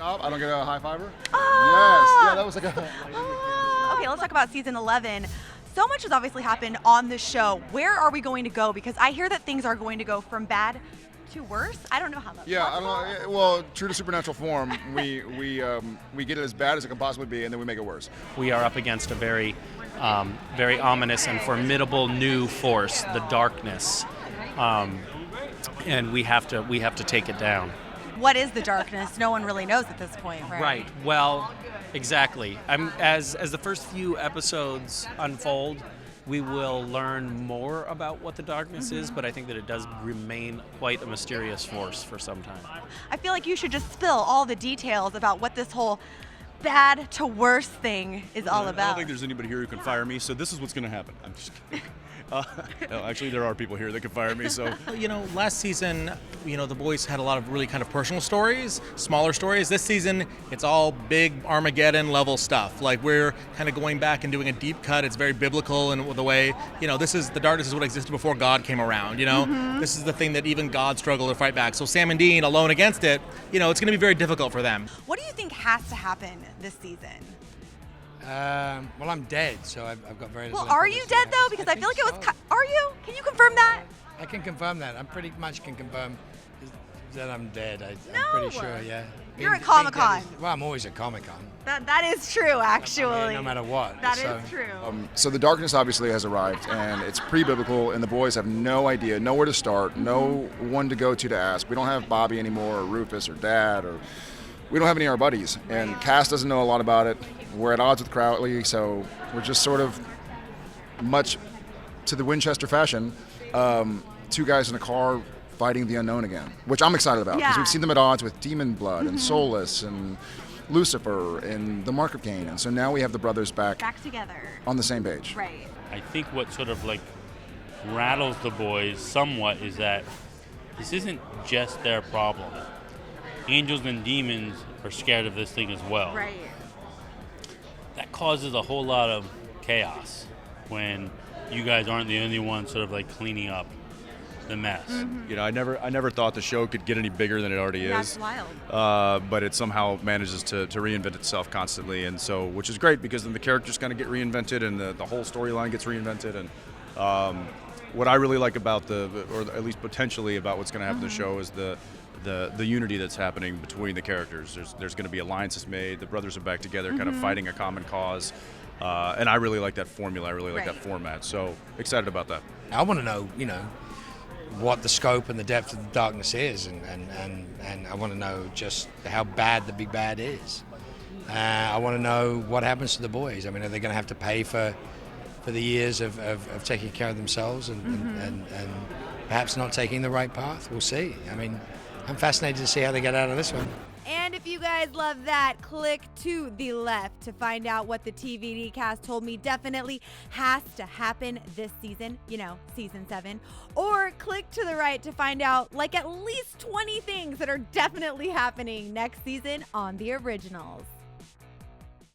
I don't get a high fiver? Oh! Yes. Yeah, that was like a... Okay, let's talk about season 11. So much has obviously happened on the show. Where are we going to go? Because I hear that things are going to go from bad to worse. I don't know how that's possible. I don't know. Well, true to supernatural form, we get it as bad as it can possibly be, and then we make it worse. We are up against a very ominous and formidable new force, the darkness, and we have to take it down. What is the darkness? No one really knows at this point, right? Right. Well, exactly. As the first few episodes unfold, we will learn more about what the darkness is, but I think that it does remain quite a mysterious force for some time. I feel like you should just spill all the details about what this whole bad to worse thing is all about. I don't think there's anybody here who can fire me, so this is what's going to happen. I'm just kidding. No, actually, there are people here that can fire me. So, last season, the boys had a lot of really kind of personal stories, smaller stories. This season, it's all big Armageddon level stuff. Like we're kind of going back and doing a deep cut. It's very biblical in the way, the darkness is what existed before God came around. This is the thing that even God struggled to fight back. So Sam and Dean alone against it, it's going to be very difficult for them. What do you think has to happen this season? Well, I'm dead, so I've got very little. Well, are you dead though? Because I feel like it was. Are you? Can you confirm that? I can confirm that. I pretty much can confirm that I'm dead. I'm No. pretty sure. Yeah. You're at Being Comic-Con. dead well, I'm always at Comic-Con. That is true, actually. No matter what. That so. is true. So the darkness obviously has arrived, and it's pre-biblical, and the boys have no idea, nowhere to start, no one to go to ask. We don't have Bobby anymore, or Rufus, or Dad, or we don't have any of our buddies, and Cass doesn't know a lot about it. We're at odds with Crowley, so we're just sort of, much to the Winchester fashion, two guys in a car fighting the unknown again, which I'm excited about, because we've seen them at odds with Demon Blood and Soulless and Lucifer and the Mark of Cain, and so now we have the brothers back together on the same page. Right. I think what sort of rattles the boys somewhat is that this isn't just their problem. Angels and demons are scared of this thing as well. Right. That causes a whole lot of chaos when you guys aren't the only ones sort of cleaning up the mess. I never thought the show could get any bigger than it already That's is. wild. But it somehow manages to reinvent itself constantly, and so which is great because then the characters kind of get reinvented and the whole storyline gets reinvented. And what I really like about or at least potentially about what's going to happen in the show is the unity that's happening between the characters. There's going to be alliances made. The brothers are back together, kind of fighting a common cause. And I really like that formula. I really like that format. So excited about that. I want to know, what the scope and the depth of the darkness is, and I want to know just how bad the big bad is. I want to know what happens to the boys. I mean, are they going to have to pay for the years of taking care of themselves and perhaps not taking the right path? We'll see. I mean, I'm fascinated to see how they get out of this one. And if you guys love that, click to the left to find out what the TVD cast told me definitely has to happen this season, season 7. Or click to the right to find out at least 20 things that are definitely happening next season on the originals.